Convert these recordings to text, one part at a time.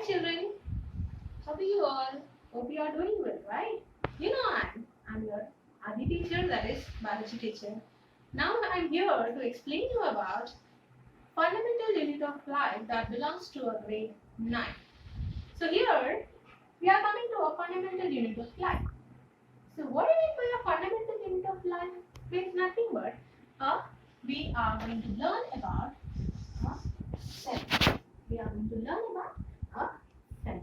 children, how are you all? Hope you are doing well, right? You know I'm your Adi teacher, that is biology teacher. Now I'm here to explain you about fundamental unit of life that belongs to a grade 9. So here we are coming to a fundamental unit of life. So what do you mean by a fundamental unit of life? It's nothing but we are going to learn about a cell. We are going to learn about a cell.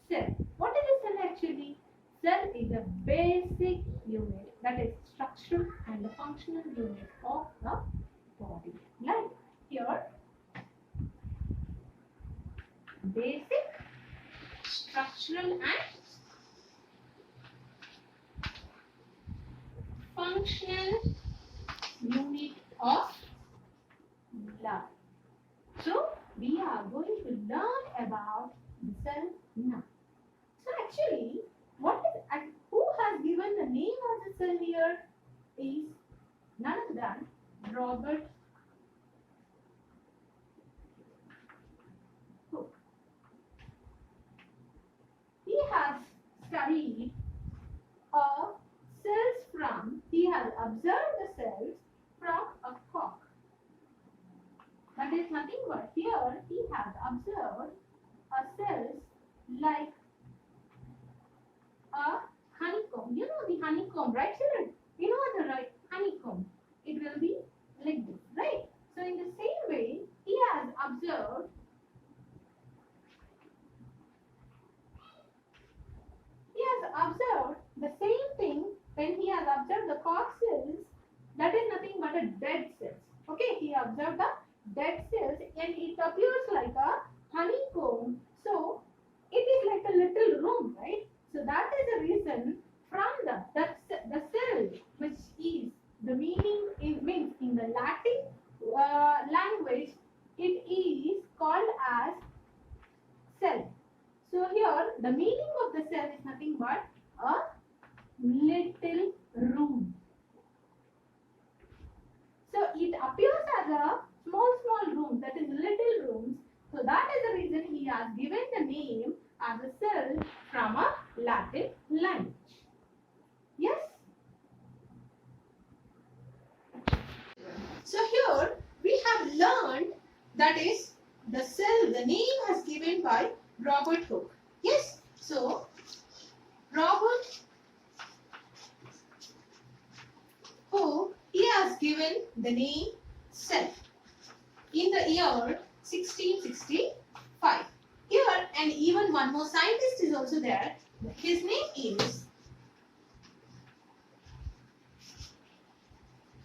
Cell. What is a cell actually? Cell is a basic unit, that is structural and the functional unit of the body. Like here, basic, structural and functional unit of life. So we are going to learn about the cell now. So actually, who has given the name of the cell here is none other than Robert Hooke. He has studied he has observed the cells from a cock. That is nothing but here he has observed cells like a honeycomb. You know the honeycomb, right children? You know the right honeycomb. It will be like this, right? So in the same way, he has observed the same thing when he has observed the cock cells. That is nothing but a dead cells. Okay, he observed the dead cells and it appears like a honeycomb. So it is like a little room, right? So that is the reason from the cell, which is the meaning means in the Latin language, it is called as cell. So here the meaning of the cell is nothing but a little room. So it appears as a small room, that is little rooms. So that is the reason he has given the name as a cell from a Latin language. Yes? So here we have learned that is the cell, the name has given by Robert Hooke. Yes? So Robert Hooke, he has given the name cell in the year 1665. Here, and even one more scientist is also there. His name is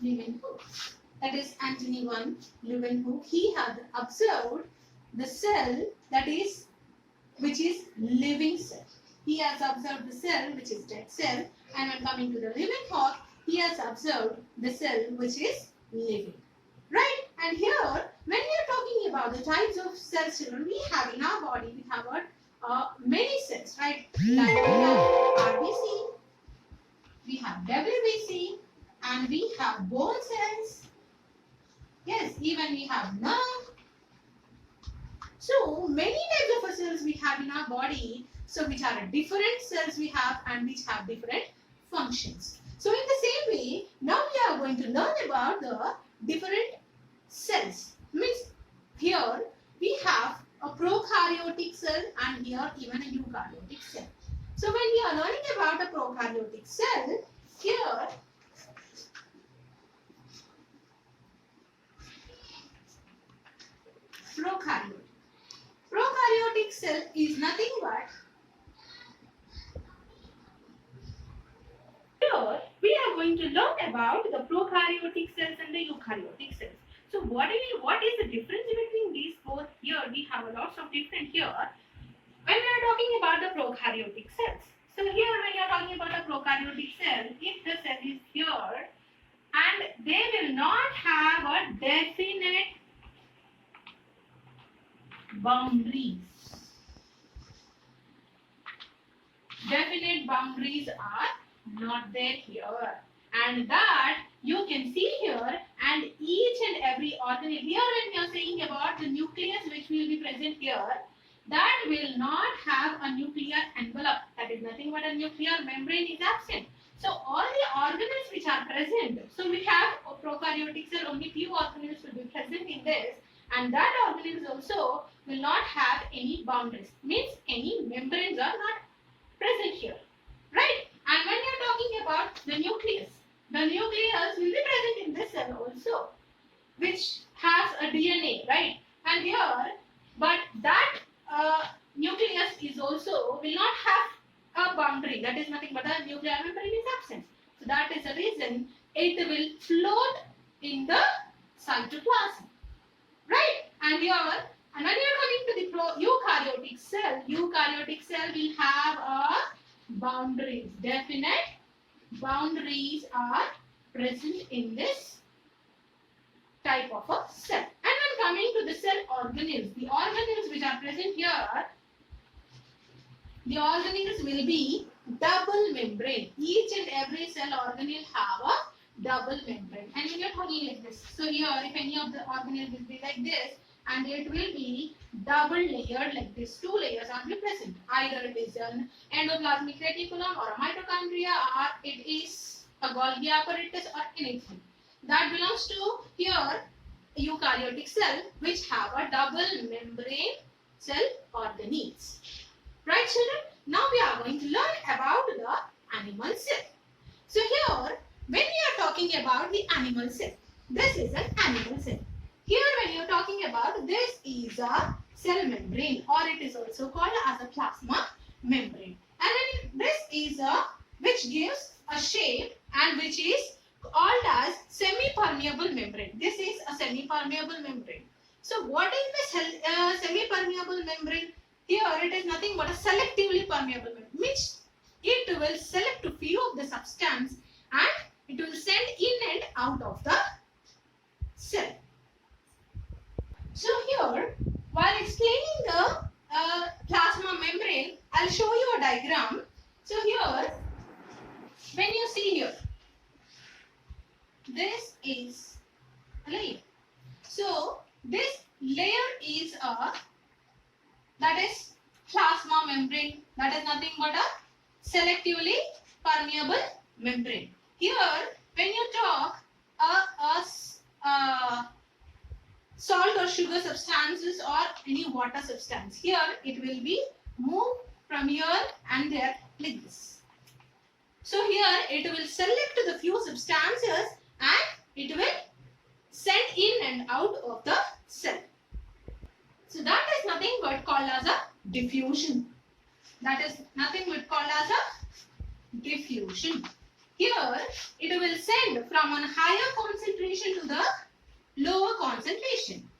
Leeuwenhoek. That is Antony van Leeuwenhoek. He had observed the cell which is living cell. He has observed the cell which is dead cell, and when coming to the Leeuwenhoek, he has observed the cell which is living. Right? And here, when we are talking about the types of cells, children, we have in our body, we have many cells, right? Like we have RBC, we have WBC, and we have bone cells. Yes, even we have nerve. So many types of cells we have in our body. So which are different cells we have and which have different functions. So in the same way, now we are going to learn about the different cells. Means here we have a prokaryotic cell and here even a eukaryotic cell. So when we are learning about a prokaryotic cell, here prokaryotic cell is nothing but here we are going to learn about the prokaryotic cells and the eukaryotic cells. So what is the difference between these both? Here we have a lots of different here when we are talking about the prokaryotic cells. So here when you are talking about a prokaryotic cell, if the cell is here and they will not have a definite boundaries. Definite boundaries are not there here, and that you can see here, and each and every organelle here when we are saying about the nucleus which will be present here, that will not have a nuclear envelope. That is nothing but a nuclear membrane is absent. So all the organelles which are present, so we have a prokaryotic cell, only few organelles will be present in this, and that organelles also will not have any boundaries, means any membranes are not present here, right? And when you are talking about the nucleus will be present in this cell also, which has a DNA, right? And here, but that nucleus is also will not have a boundary. That is nothing but a nuclear membrane is absent. So that is the reason it will float in the cytoplasm, right? And here, and when you are coming to the eukaryotic cell will have a boundaries. Definite boundaries are present in this type of a cell. And when coming to the cell organelles, the organelles which are present here, the organelles will be double membrane. Each and every cell organelle have a double membrane. And when you are talking like this, so here if any of the organelle will be like this, and it will be double layered like this. Two layers are present. Either it is an endoplasmic reticulum or a mitochondria, or it is a Golgi apparatus or anything. That belongs to here eukaryotic cell which have a double membrane cell organelles. Right children? Now we are going to learn about the animal cell. So here when we are talking about the animal cell, this is an animal cell. Here when you are talking about, this is a cell membrane, or it is also called as a plasma membrane. And then this is a which gives a shape and which is called as semi-permeable membrane. This is a semi-permeable membrane. So what is the semi-permeable membrane? Here it is nothing but a selectively permeable membrane, which it will select a few of the substance and it will send in and out of the cell. So here, while explaining the plasma membrane, I'll show you a diagram. So here, when you see here, this is a layer. So this layer is that is plasma membrane. That is nothing but a selectively permeable membrane. Here, when you talk salt or sugar substances or any water substance, here it will be moved from here and there like this. So here it will select the few substances and it will send in and out of the cell. So that is nothing but called as a diffusion. That is nothing but called as a diffusion. Here it will send from a higher concentration to the lower concentration.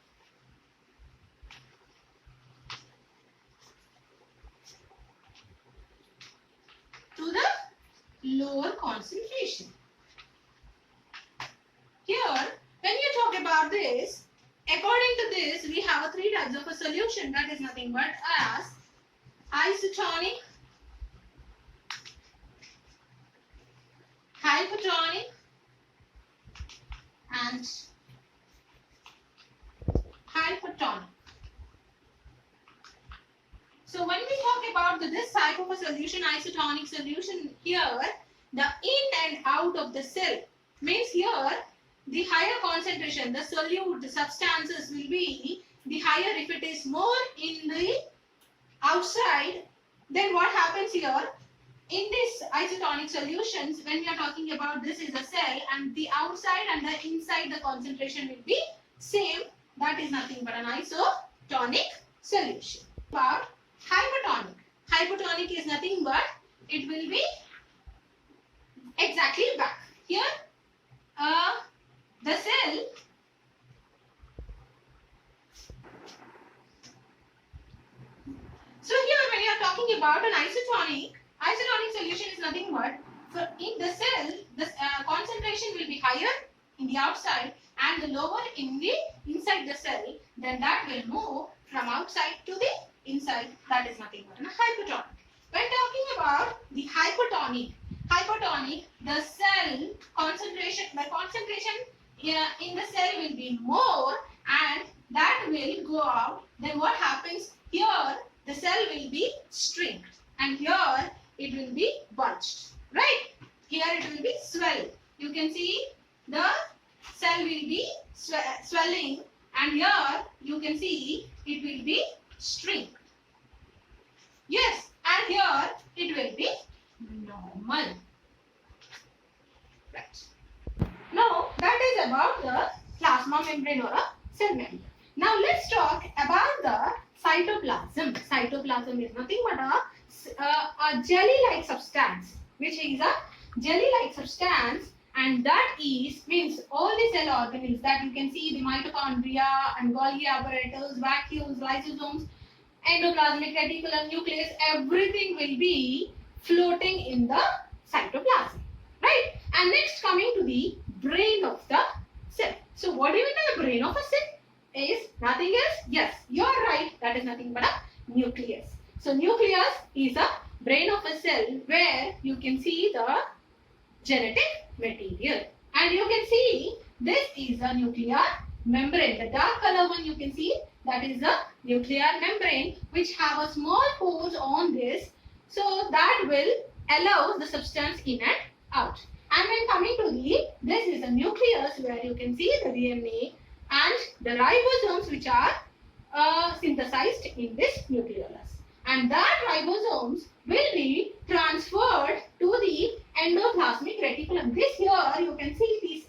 To the lower concentration. Here, when you talk about this, according to this, we have three types of a solution. That is nothing but as isotonic, hypertonic, and hypertonic. So when we talk about this type of a solution, isotonic solution, here the in and out of the cell means here the higher concentration, the solute, the substances will be the higher if it is more in the outside. Then what happens here? In this isotonic solutions, when we are talking about this is a cell and the outside and the inside the concentration will be same. That is nothing but an isotonic solution. About hypertonic. Hypertonic is nothing but it will be exactly back. Here the cell so here when you are talking about an isotonic solution is nothing but for in the cell the concentration will be higher in the outside and the lower in the inside the cell, then that will move from outside to the inside. That is nothing but a hypertonic. When talking about the hypertonic, the cell concentration, the concentration in the cell will be more and that will go out. Then what happens here? will be shrinked and here it will be bulged, right? Here it will be swelled. You can see the cell will be swelling and here you can see it will be shrink. Yes, and here it will be normal. Right. Now that is about the plasma membrane or a cell membrane. Now let's talk about the cytoplasm. Cytoplasm is nothing but a jelly-like substance, which is a jelly-like substance, and that is means all the cell organelles that you can see, the mitochondria and Golgi apparatus, vacuoles, lysosomes, endoplasmic reticulum, nucleus, everything will be floating in the cytoplasm, right? And next coming to the brain of the cell. So what do you mean by the brain of a cell? Is nothing else? Yes, you are right. That is nothing but a nucleus. So nucleus is a brain of a cell where you can see the genetic material. And you can see this is a nuclear membrane. The dark color one you can see, that is a nuclear membrane which have a small pores on this, so that will allow the substance in and out. And when coming to this is a nucleus where you can see the DNA and the ribosomes which are synthesized in this nucleolus. And that ribosomes will be transferred to the endoplasmic reticulum. This here you can see these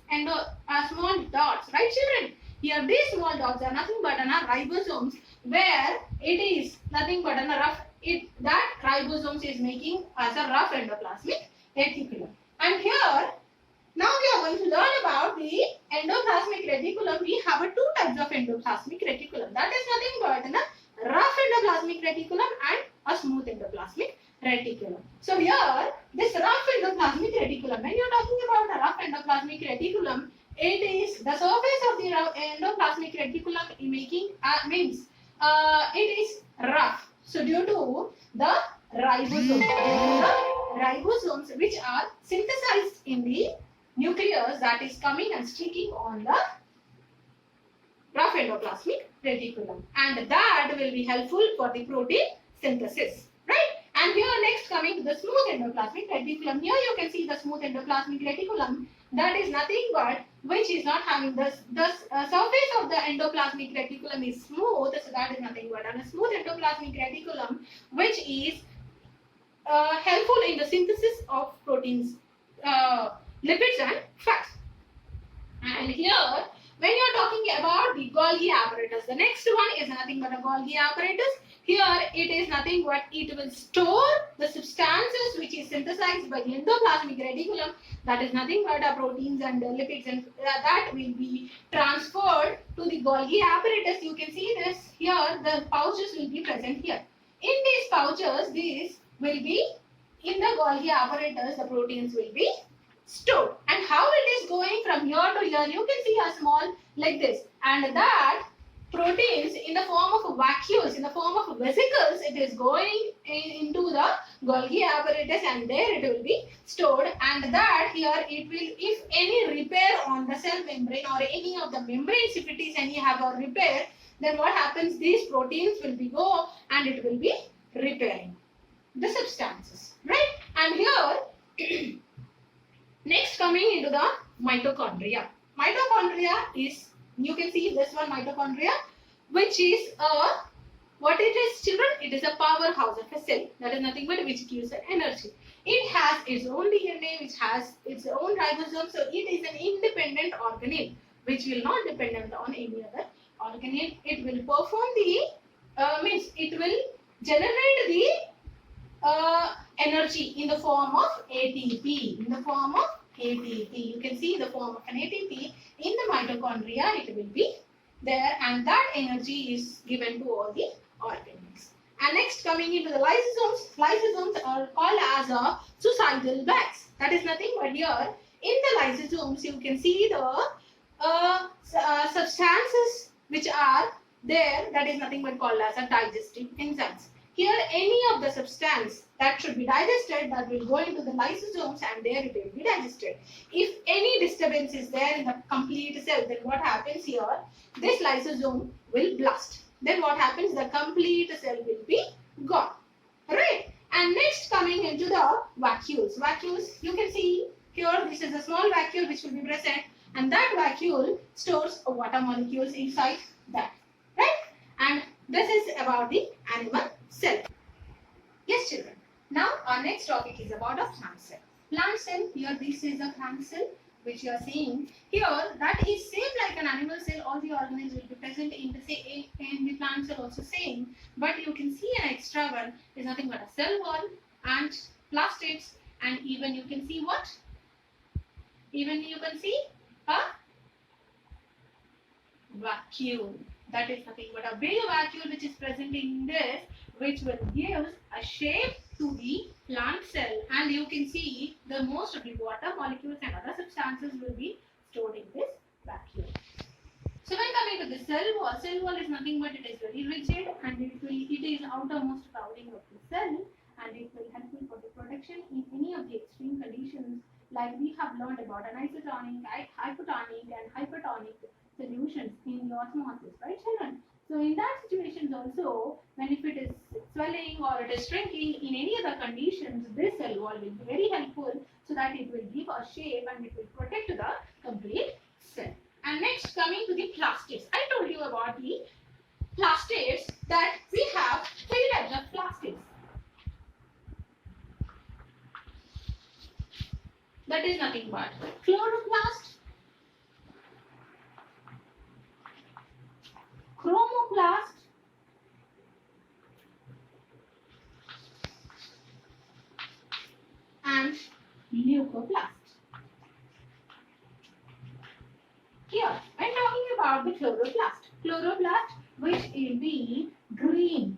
small dots, right children? Here these small dots are nothing but ribosomes, where it is nothing but that ribosomes is making as a rough endoplasmic reticulum. And here now we are going to learn about the endoplasmic reticulum. We have two types of endoplasmic reticulum. That is nothing but a rough endoplasmic reticulum and a smooth endoplasmic reticulum. So here this rough endoplasmic reticulum, when you are talking about the rough endoplasmic reticulum, it is the surface of the endoplasmic reticulum it is rough. So due to the ribosomes which are synthesized in the nucleus, that is coming and sticking on the rough endoplasmic reticulum, and that will be helpful for the protein synthesis, right? And here next coming to the smooth endoplasmic reticulum. Here you can see the smooth endoplasmic reticulum, that is nothing but which is not having the surface of the endoplasmic reticulum is smooth, so that is nothing but a smooth endoplasmic reticulum which is helpful in the synthesis of proteins, lipids and fats. And here when you are talking about the Golgi apparatus, the next one is nothing but a Golgi apparatus. Here it is nothing but it will store the substances which is synthesized by the endoplasmic reticulum, that is nothing but proteins and lipids, and that will be transferred to the Golgi apparatus. You can see this here, the pouches will be present here. In these pouches, these will be in the Golgi apparatus, the proteins will be stored. And how it is going from here to here, you can see a small like this, and that proteins in the form of vacuoles, in the form of vesicles, it is going into the Golgi apparatus and there it will be stored, and that here it will, if any repair on the cell membrane or any of the membranes, if it is any have a repair, then what happens, these proteins will be go and it will be repairing the substances, right? And here next coming into the mitochondria. Mitochondria is, you can see this one mitochondria, which is what it is children? It is a powerhouse of a cell. That is nothing but which gives an energy. It has its own DNA, which has its own ribosome. So it is an independent organelle which will not dependent on any other organelle. It will perform the it will generate the energy in the form of ATP. In the form of ATP, you can see the form of an ATP in the mitochondria. It will be there, and that energy is given to all the organelles. And next coming into the lysosomes. Lysosomes are called as a suicidal bags. That is nothing but here in the lysosomes you can see the substances which are there, that is nothing but called as a digestive enzymes. Here any of the substance that should be digested, that will go into the lysosomes and there it will be digested. If any disturbance is there in the complete cell, then what happens here? This lysosome will burst. Then what happens? The complete cell will be gone. vacuoles. Vacuoles, you can see here, this is a small vacuole which will be present, and that vacuole stores water molecules inside that, right? And this is about the animal cell. Yes, children. Now our next topic is about a plant cell. Plant cell, here this is a plant cell which you are seeing here, that is same like an animal cell. All the organelles will be present in the plant cell also same, but you can see an extra one is nothing but a cell wall and plastids, and even you can see what? Even you can see a vacuole. That is nothing but a big vacuole which is present in this, which will give a shape to the plant cell, and you can see the most of the water molecules and other substances will be stored in this vacuole. So when coming to the cell wall is nothing but it is very rigid, and it is outermost covering of the cell, and it will help you for the protection in any of the extreme conditions, like we have learned about anisotonic, hypotonic and hypertonic solutions in the osmosis, right children? So in that situations also, when if it is swelling or it is shrinking in any other conditions, this cell wall will be very helpful, so that it will give a shape and it will protect the complete cell. And next, coming to the plastids. I told you about the plastids, that we have three types of plastids. That is nothing but chloroplast, chromoplast, and leucoplast. Here, when talking about the chloroplast, which will be green,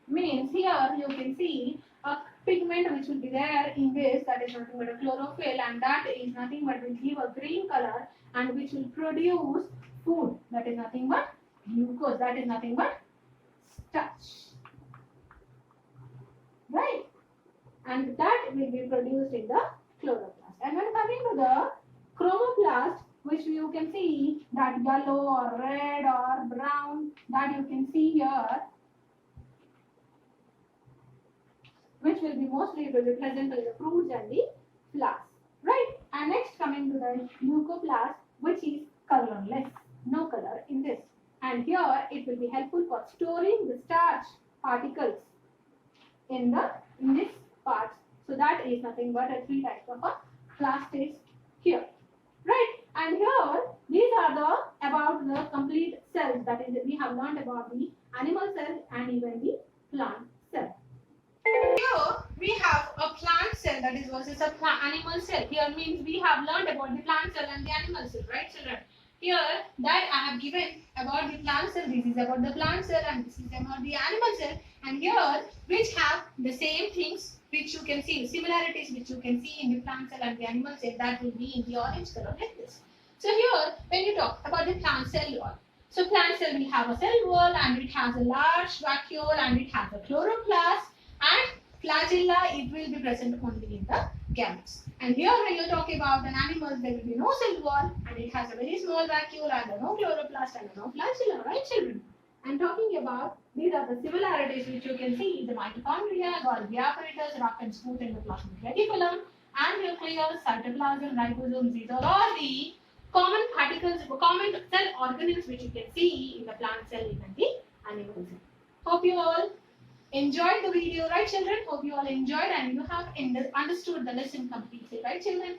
means here you can see a pigment which will be there in this, that is nothing but a chlorophyll, and that is nothing but will give a green color and which will produce food, that is nothing but glucose, that is nothing but starch, right? And that will be produced in the chloroplast. And when coming to the chromoplast, which you can see that yellow or red or brown, that you can see here, which will be mostly present in the fruits and the flowers, right? And next coming to the leucoplast, which is colorless, no color in this, and here it will be helpful for storing the starch particles in this part. So that is nothing but a three types of a plastids here, right? And here these are the about the complete cells, that is we have learned about the animal cell and even the plant cell. Here we have a plant cell, that is versus a animal cell. Here means we have learned about the plant cell and the animal cell, right children? Here that I have given about the plant cell, this is about the plant cell and this is about the animal cell, and here which have the same things which you can see, similarities which you can see in the plant cell and the animal cell, that will be in the orange color like this. So here when you talk about the plant cell wall, so plant cell will have a cell wall and it has a large vacuole and it has a chloroplast, and flagella, it will be present only in the gametes. And here when you talk about an animal, there will be no cell wall and it has a very small vacuole and no chloroplast and no flagella, right children? And talking about, these are the similarities which you can see, the mitochondria, Golgi apparatus, rough and smooth endoplasmic reticulum, and nucleus, cytoplasm, ribosomes, these are all the common particles, common cell organelles which you can see in the plant cell and the animal cell. Hope you all enjoyed the video, right children? Hope you all enjoyed and you have understood the lesson completely, right children?